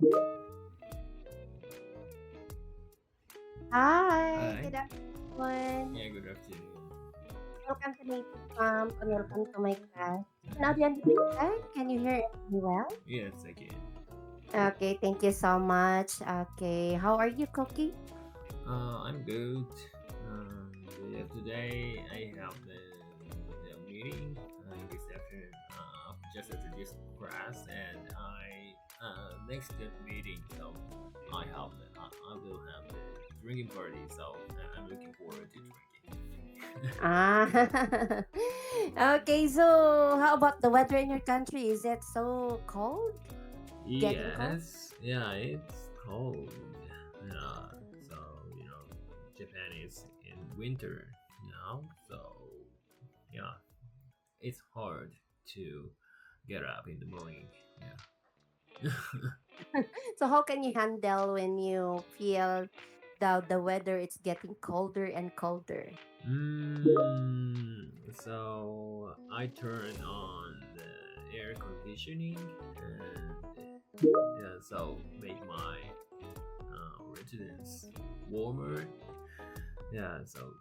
Hi, Hi. good afternoon. Yeah, good afternoon. Welcome to Native Camp and welcome to my class. Now, the okay? Can you hear me well? Yes, I can. Okay, thank you so much. Okay, how are you, Cookie? I'm good. Today I have the meeting in this afternoon, just after this class, and I next the meeting, so I will have the drinking party. So I'm looking forward to drinking. Ah, okay. So, how about the weather in your country? Is it so cold? Getting cold? Yes, yeah, it's cold. Yeah, so Japan is in winter now, so yeah, it's hard to get up in the morning. Yeah. So, how can you handle when you feel the weather it's getting colder and colder? So I turn on the air conditioning and yeah, so make my residence warmer. Yeah, so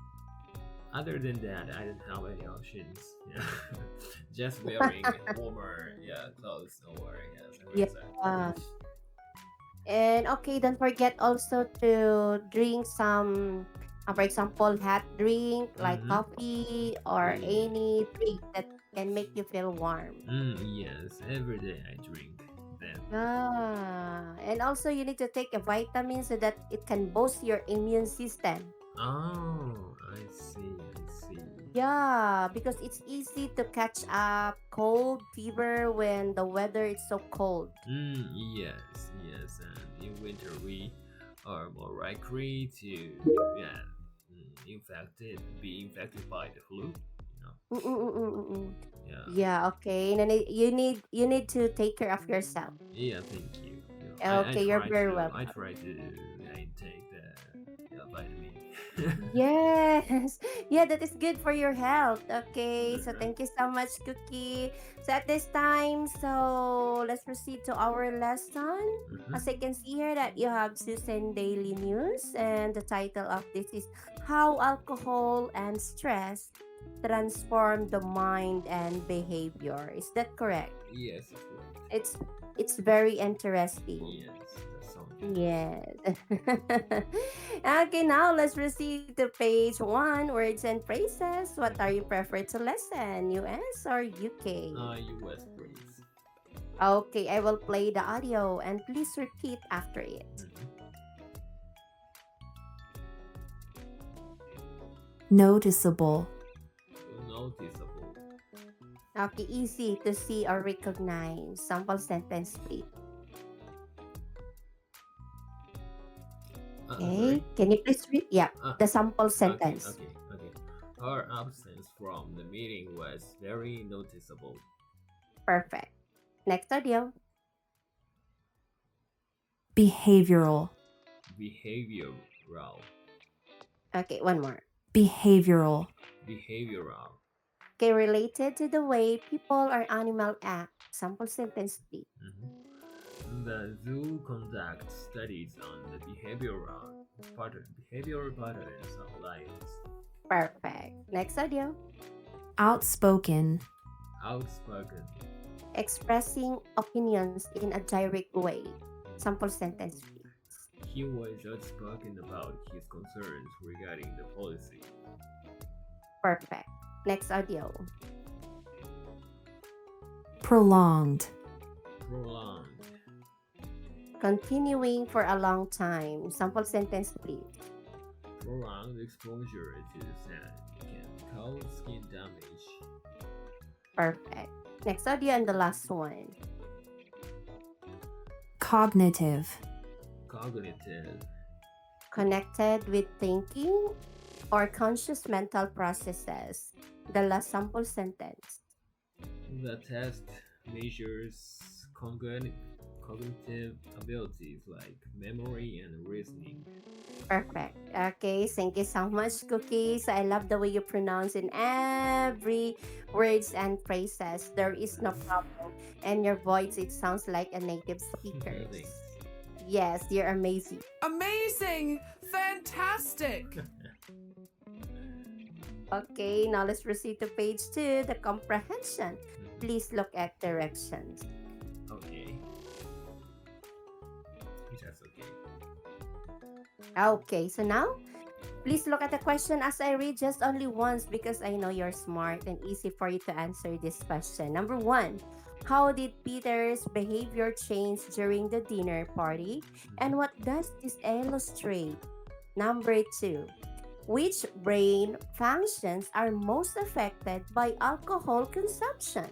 other than that, I don't have any options. Yeah, just wearing warmer clothes or something Yeah. like that. And okay, don't forget also to drink some, for example, hot drink like Mm-hmm. coffee or Yeah. any drink that can make you feel warm. Yes, every day I drink that. And also you need to take a vitamin so that it can boost your immune system. Oh, I see, I see. Yeah, because it's easy to catch up cold fever when the weather is so cold. Yes, yes, and in winter we are more likely to be infected by the flu. Mm-mm-mm-mm-mm. Yeah, Yeah, okay. And then you need to take care of yourself. yeah. Thank you. Okay, you're very I welcome. try to take the vitamin. Yes. Yeah, that is good for your health. Okay. So Uh-huh. thank you so much, Cookie. So at this time, so let's proceed to our lesson. Uh-huh. As I can see here that you have Susan Daily News and the title of this is How Alcohol and Stress Transform the Mind and Behavior. Is that correct? Yes, that's right. It's it's very interesting. Yes, that sounds interesting. Yes. Okay, now let's proceed to page one, words and phrases. What are you prefer to listen, US or UK? U.S. please. Okay, I will play the audio and please repeat after it. Mm-hmm. Noticeable. Noticeable. Okay, easy to see or recognize. Sample sentence, please. Sorry. Okay, can you please read? Yeah, Ah, the sample okay, sentence. okay, okay. Her absence from the meeting was very noticeable. Perfect. Next audio. Behavioral. Behavioral. Okay, one more. Behavioral. Behavioral. Okay, related to the way people or animal act. Sample sentence, please. The zoo conducts studies on the behavioral patterns of lions. Perfect. Next audio. Outspoken. Outspoken. Expressing opinions in a direct way. Sample sentence, please. He was outspoken about his concerns regarding the policy. Perfect. Next audio. Prolonged. Prolonged. Continuing for a long time. Sample sentence, please. Prolonged exposure to the sun can cause skin damage. Perfect. Next audio and the last one. Cognitive. Cognitive. Connected with thinking or conscious mental processes. The last sample sentence. The test measures cognitive abilities like memory and reasoning. Perfect. Okay, thank you so much, Cookies. I love the way you pronounce in every words and phrases. There is no problem. And your voice, it sounds like a native speaker. Thanks. Yes, you're amazing. Amazing! Fantastic! Okay, now let's proceed to page 2, the comprehension. Please look at directions. Okay. That's okay. Okay, so now please look at the question as I read just only once because I know you're smart and easy for you to answer this question. Number 1, how did Peter's behavior change during the dinner party? And what does this illustrate? Number 2, which brain functions are most affected by alcohol consumption?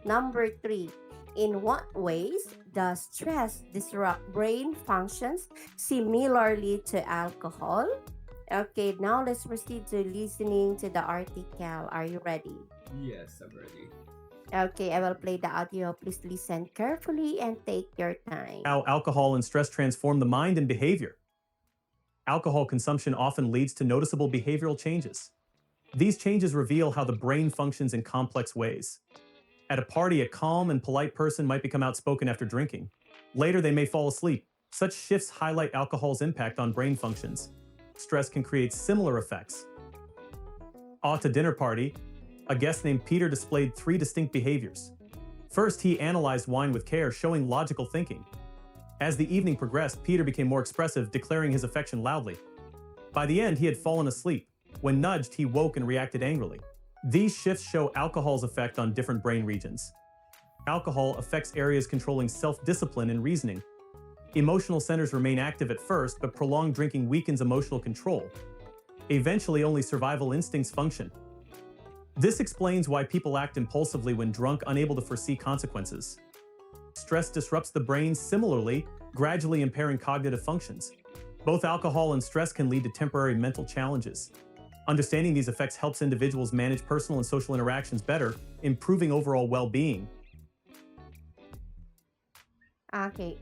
Number 3, in what ways does stress disrupt brain functions similarly to alcohol? Okay, now let's proceed to listening to the article. Are you ready? Yes, I'm ready. Okay, I will play the audio. Please listen carefully and take your time. How alcohol and stress transform the mind and behavior. Alcohol consumption often leads to noticeable behavioral changes. These changes reveal how the brain functions in complex ways. At a party, a calm and polite person might become outspoken after drinking. Later, they may fall asleep. Such shifts highlight alcohol's impact on brain functions. Stress can create similar effects. At a dinner party, a guest named Peter displayed 3 distinct behaviors. First, he analyzed wine with care, showing logical thinking. As the evening progressed, Peter became more expressive, declaring his affection loudly. By the end, he had fallen asleep. When nudged, he woke and reacted angrily. These shifts show alcohol's effect on different brain regions. Alcohol affects areas controlling self-discipline and reasoning. Emotional centers remain active at first, but prolonged drinking weakens emotional control. Eventually, only survival instincts function. This explains why people act impulsively when drunk, unable to foresee consequences. Stress disrupts the brain similarly, gradually impairing cognitive functions. Both alcohol and stress can lead to temporary mental challenges. Understanding these effects helps individuals manage personal and social interactions better, improving overall well-being. Okay,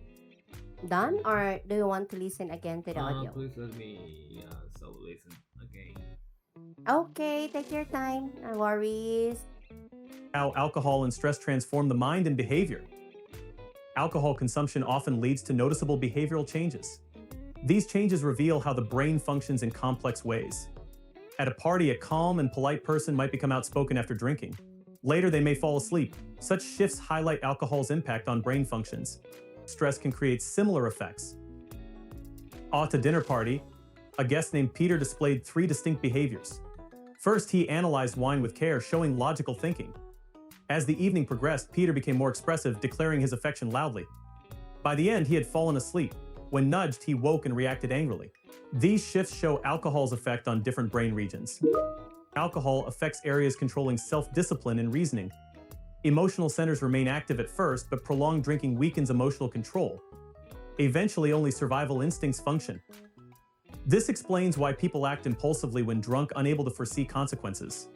done? Or do you want to listen again to the audio? Please let me listen again. Okay, take your time. No worries. How alcohol and stress transform the mind and behavior. Alcohol consumption often leads to noticeable behavioral changes. These changes reveal how the brain functions in complex ways. At a party, a calm and polite person might become outspoken after drinking. Later, they may fall asleep. Such shifts highlight alcohol's impact on brain functions. Stress can create similar effects. At a dinner party, a guest named Peter displayed 3 distinct behaviors. First, he analyzed wine with care, showing logical thinking. As the evening progressed, Peter became more expressive, declaring his affection loudly. By the end, he had fallen asleep. When nudged, he woke and reacted angrily. These shifts show alcohol's effect on different brain regions. Alcohol affects areas controlling self-discipline and reasoning. Emotional centers remain active at first, but prolonged drinking weakens emotional control. Eventually, only survival instincts function. This explains why people act impulsively when drunk, unable to foresee consequences.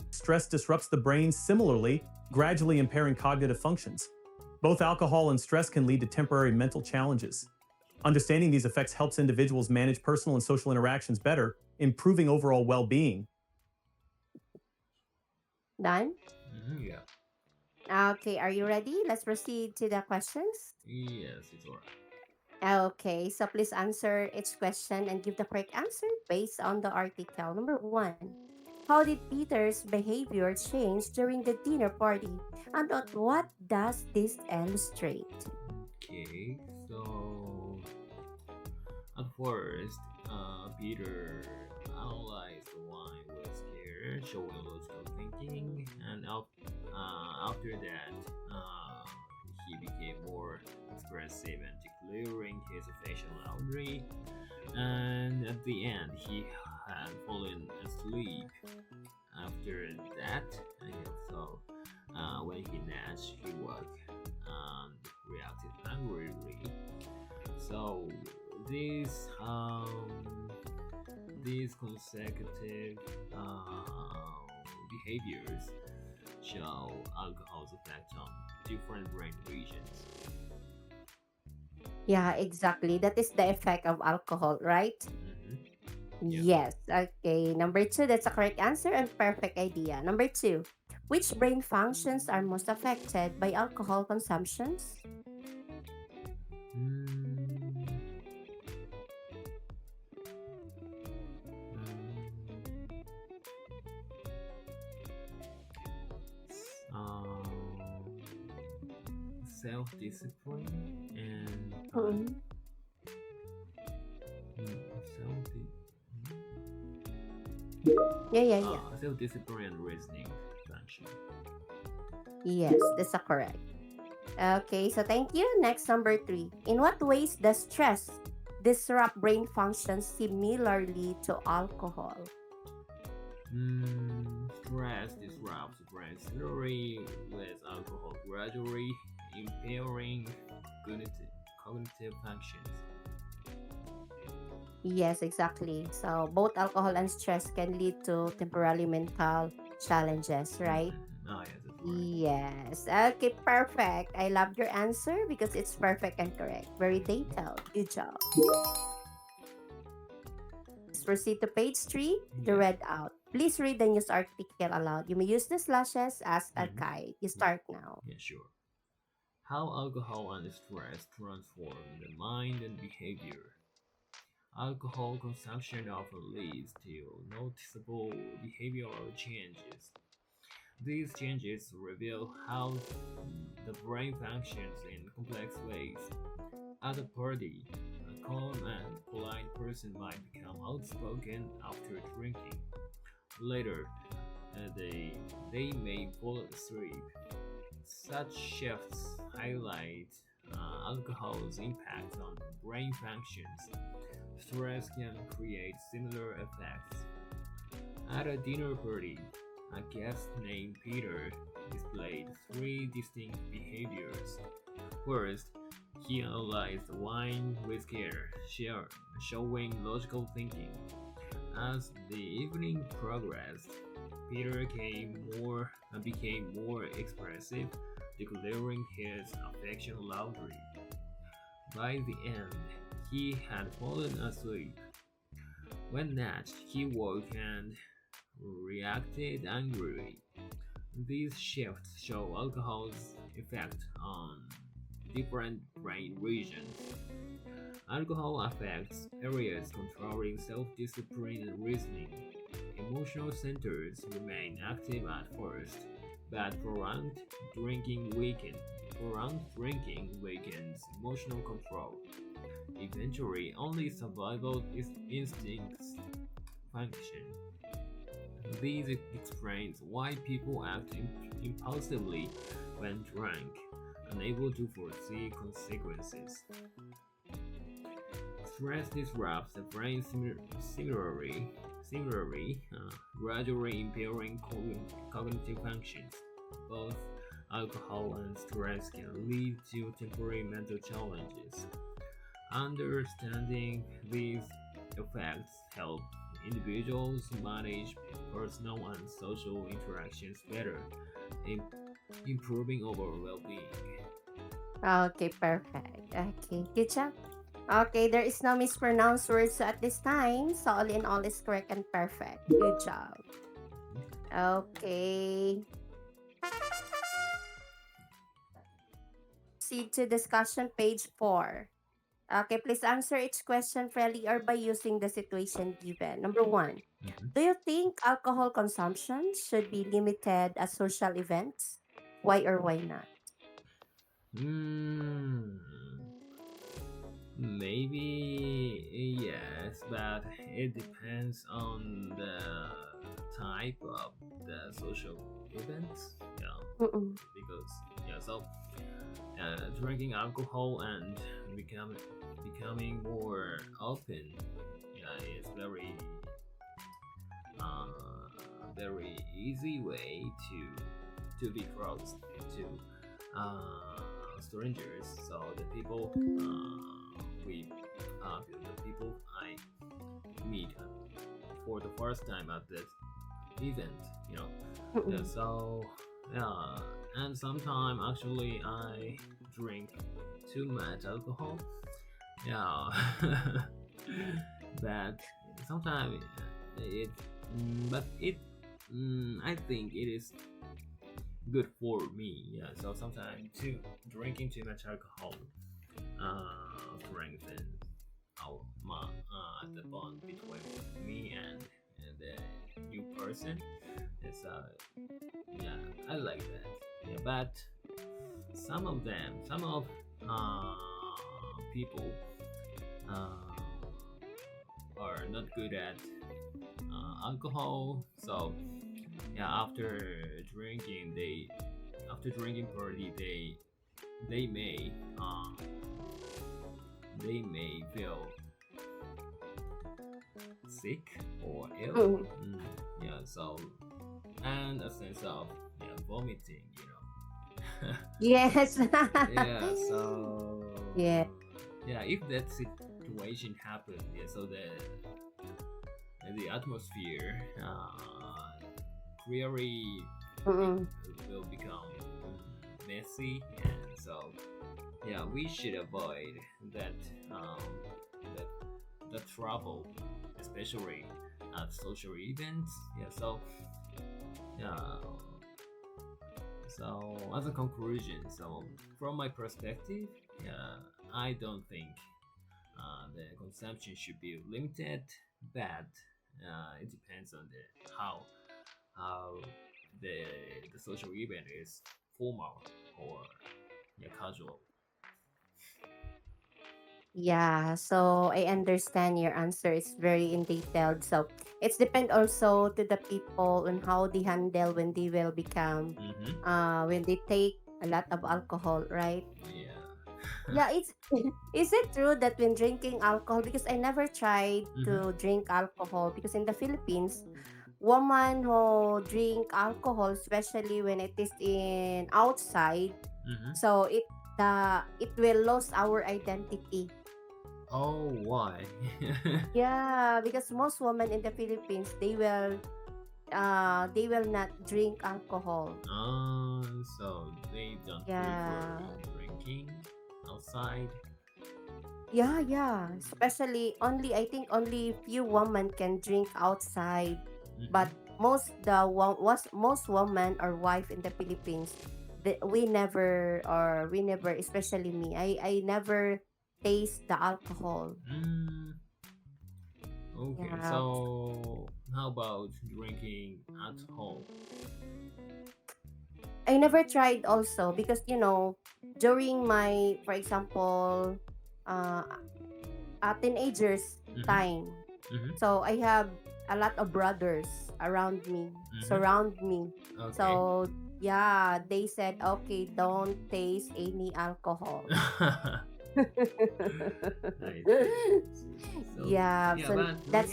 Stress disrupts the brain similarly, gradually impairing cognitive functions. Both alcohol and stress can lead to temporary mental challenges. Understanding these effects helps individuals manage personal and social interactions better, improving overall well-being. Done? Yeah. Okay, are you ready? Let's proceed to the questions. Yes, it's alright. Okay, so please answer each question and give the correct answer based on the article. Number 1, how did Peter's behavior change during the dinner party? And what does this illustrate? Okay, so at first, Peter analyzed the wine with care, showing logical thinking, and after that, he became more expressive and declaring his affection loudly. And at the end, he had fallen asleep. After that, so when he nudged, he woke and reacted angrily. So these consecutive behaviors show alcohol's effect on different brain regions. Yeah, exactly. That is the effect of alcohol, right? Yeah. Yes. Okay. Number 2, that's a correct answer and perfect idea. Number 2, which brain functions are most affected by alcohol consumptions? Mm, self-discipline and Mm-mm. Yeah, yeah, yeah. self-discipline and reasoning function. Yes, that's a correct. Okay, so thank you. Next, number three. In what ways does stress disrupt brain functions similarly to alcohol? Stress disrupts brain similarly with alcohol, gradually impairing cognitive functions. Yes, exactly. So both alcohol and stress can lead to temporary mental challenges, right? Oh, yes, that's right. Yes. Okay, perfect. I love your answer because it's perfect and correct. Very detailed. Good job. Let's proceed to page three, the Yeah. read out. Please read the news article aloud. You may use the slashes as a Mhm. guide. You start now. Yeah, sure. How alcohol and stress transform the mind and behavior. Alcohol consumption often leads to noticeable behavioral changes. These changes reveal how the brain functions in complex ways. At a party, a calm and polite person might become outspoken after drinking. Later, they may fall asleep. Such shifts highlight alcohol's impact on brain functions. Stress can create similar effects. At a dinner party, a guest named Peter displayed three distinct behaviors. First, he analyzed wine with care, showing logical thinking. As the evening progressed, became more expressive, declaring his affection loudly. By the end, he had fallen asleep. When next he woke and reacted angrily. These shifts show alcohol's effect on different brain regions. Alcohol affects areas controlling self-discipline and reasoning. Emotional centers remain active at first, but prolonged drinking weakens emotional control. Eventually, only survival instincts function. This explains why people act impulsively when drunk, unable to foresee consequences. Stress disrupts the brain gradually impairing cognitive functions. Both alcohol and stress can lead to temporary mental challenges. Understanding these effects help individuals manage personal and social interactions better, im- improving overall well-being. Okay, perfect. Okay, good job. Okay, there is no mispronounced words at this time. So all in all is correct and perfect. Good job. Okay. Proceed to discussion page 4. Okay, please answer each question fairly or by using the situation given. Number 1. Mhm. Do you think alcohol consumption should be limited at social events? Why or why not? Mm, maybe yes, but it depends on the type of the social events. Yeah, Mm-mm. because drinking alcohol and becoming more open, yeah, is uh, very easy way to be close to strangers. So the people the people I meet for the first time at this event, you know. Yeah, Mm-mm. so yeah, and sometimes actually I drink too much alcohol. Yeah, but sometimes it, but it, I think it is good for me. Yeah, so sometimes too drinking too much alcohol strengthens the bond between me and the new person. It's yeah, I like that. Yeah, but some of people uh, are not good at alcohol. So yeah, after drinking party, they may uh, they may feel sick or ill. Mm. Yeah, so and a sense of vomiting, Yes. yeah, so Yeah. yeah, if that situation happens, yeah, so the atmosphere really Mm-mm. will become messy, and so yeah, we should avoid that that that trouble, especially at social events. Yeah, so yeah, so as a conclusion, so from my perspective, yeah, I don't think the consumption should be limited, but it depends on the how the the social event is formal or yeah, casual. Yeah, so I understand your answer is very in detailed. So it's depend also to the people on how they handle when they will become Mm-hmm. when they take a lot of alcohol, right? Yeah. Yeah, it's is it true that when drinking alcohol, because I never tried Mm-hmm. to drink alcohol, because in the Philippines, woman who drink alcohol, especially when it is in outside, Mm-hmm. so it will lose our identity. Oh, why? Yeah, because most women in the Philippines, they will not drink alcohol. So they don't prefer Yeah. drinking outside. Yeah. Especially only I think only few women can drink outside, Mm-hmm. but most women or wife in the Philippines, we never, especially me, I never taste the alcohol. Mm, okay, Yeah. so how about drinking at home? I never tried also because during my, for example, uh teenagers Mm-hmm. time. Mm-hmm. So I have a lot of brothers around me, Mm-hmm. surround me. Okay. So yeah, they said, okay, don't taste any alcohol. I see. So Yeah, yeah, so but that's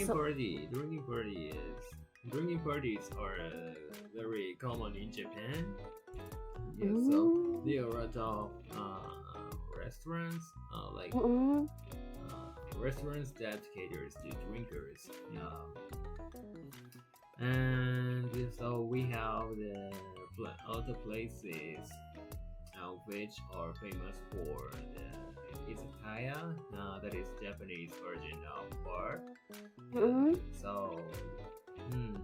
drinking parties are very common in Japan. Yeah, so mm, there are a lot of restaurants, mm, restaurants that caters to drinkers. And so we have the other places which are famous for the izakaya, that is Japanese version of bar. mm. So, hmm,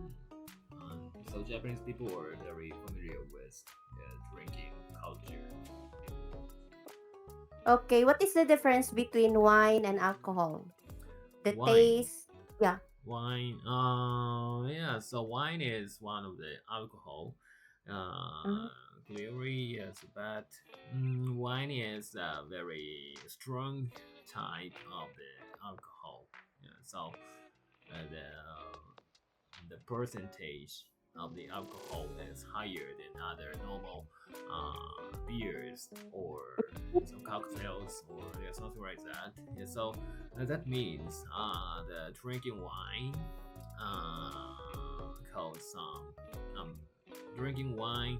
so Japanese people are very familiar with drinking culture. Okay, what is the difference between wine and alcohol? The Wine, taste, yeah. wine. Yeah. So wine is one of the alcohol. Mm, Clearly, yes, but wine is a very strong type of the alcohol. Yeah, so the percentage of the alcohol is higher than other normal beers or some cocktails or yeah, something like that. Yeah, so that means the drinking wine cause drinking wine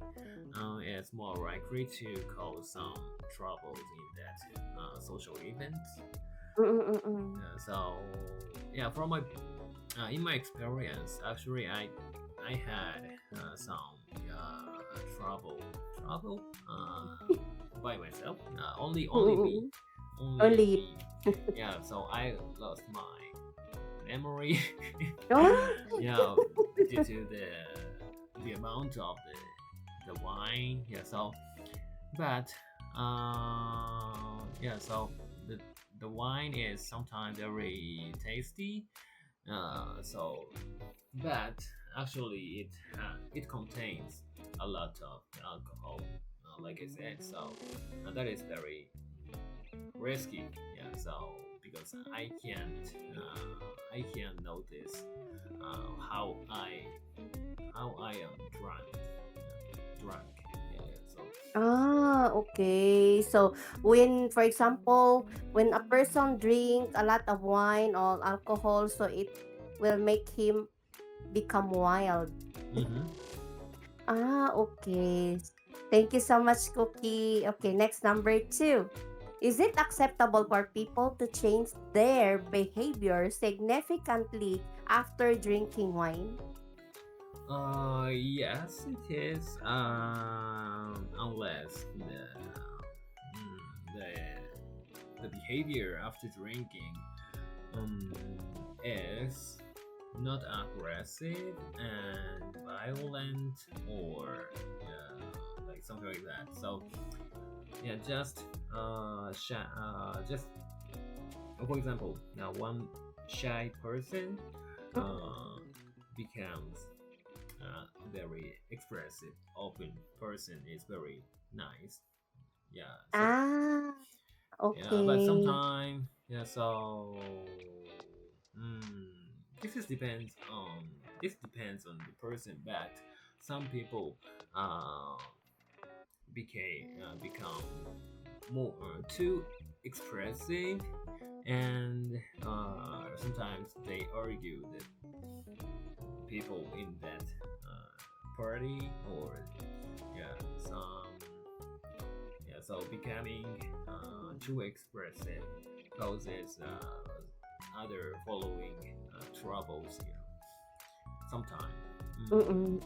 is more likely to cause some troubles in that social events. mm, mm. So yeah, from my in my experience, actually, I had some trouble by myself. Only me, Mm. only Only me. Yeah, so I lost my memory. oh. Yeah, due to the amount of the wine. Yeah, so but yeah, so the wine is sometimes very tasty. So but actually it contains a lot of alcohol. like I said, so that is very risky. Yeah, so because I can't notice how I am drunk. Yeah, yeah. So Ah, okay. So when, for example, when a person drink a lot of wine or alcohol, so it will make him become wild. mm-hmm. Ah, okay. Thank you so much, Cookie. Okay, next number two. Is it acceptable for people to change their behavior significantly after drinking wine? Yes, it is. Unless the behavior after drinking um, is not aggressive and violent or like something like that. So yeah, just for example, now one shy person becomes very expressive, open person is very nice. Yeah, so Ah, yeah, but okay. sometimes yeah, so mm, this depends on the person, but some people uh, become more too expressive, and sometimes they argue that people in that party or yeah some yeah so becoming too expressive causes other following troubles, sometimes. Mm-mm.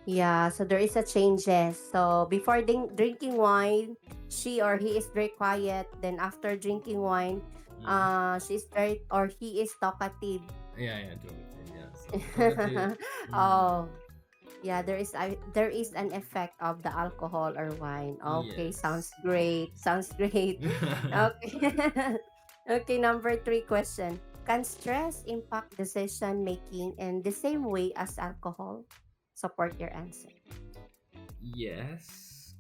Yeah, so there is a changes. So before drinking wine, she or he is very quiet. Then after drinking wine, Mhm. she's very or he is talkative. Yeah, talkative, yeah, so talkative. mm, Oh, yeah, there is an effect of the alcohol or wine. Okay, sounds yes, great. Sounds great. yes. Okay. Okay, number three question. Can stress impact decision making in the same way as alcohol? Support your answer. Yes,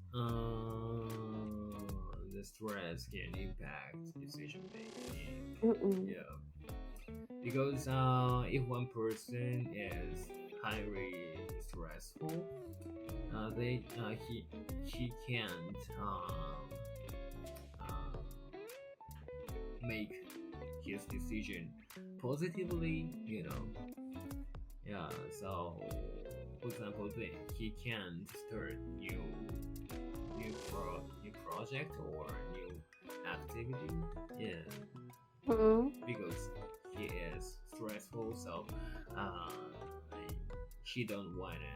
the stress can impact decision making. Mm-mm. Yeah, because if one person is highly stressful, they he can't uh, make his decision positively. Yeah. So, for example, he can't start new project or new activity. Yeah, Mm-mm. because he is stressful. So, uh, he doesn't wanna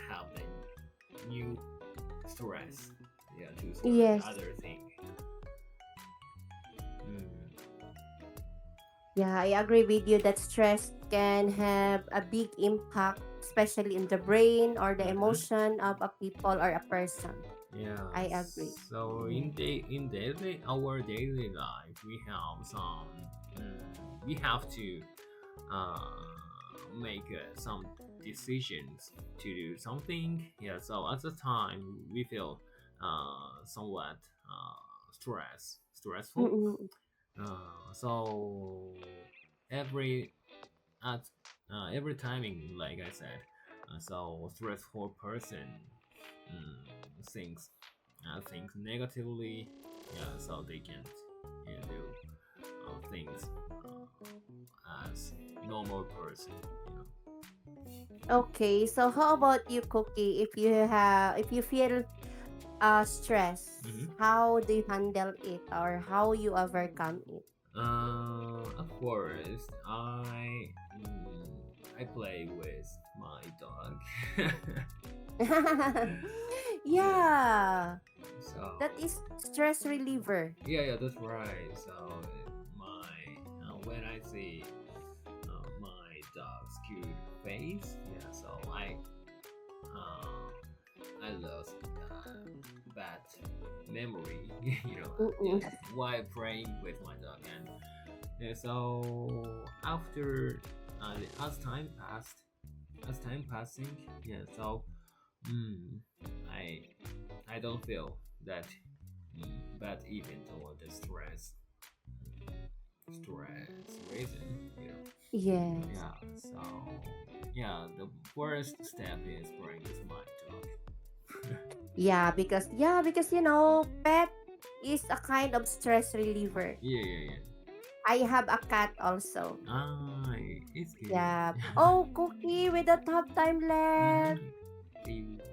have a new stress. Yeah, to start Yes. other thing. Mm. Yeah, I agree with you that stress can have a big impact, especially in the brain or the Mm-hmm. emotion of a people or a person. Yeah. I agree. So in daily our daily life, mm, we have to uh, make some decisions to do something. Yeah. So at the time we feel somewhat stressful. Mm-mm. So every at every timing, like I said, so stressful person thinks thinks negatively. Yeah, so they can't do things as normal person. Okay, so how about you, Cookie? If you feel stress, Mm-hmm. how do you handle it or how you overcome it? Of course, I play with my dog. Yeah. Yeah, So that is stress reliever. yeah, that's right. So my when I see my dog's cute face, yeah, so I lost bad memory, yeah, Mm-mm. while playing with my dog, and yeah, so after as time passing, yeah, so mm, I I don't feel that bad even toward the stress reason, you know. Yes. Yeah, so yeah, the first step is bring this mind to action. Yeah, because pet is a kind of stress reliever. Yeah. I have a cat also. It's good. Yeah. Oh, Cookie, we don't have time left. See you.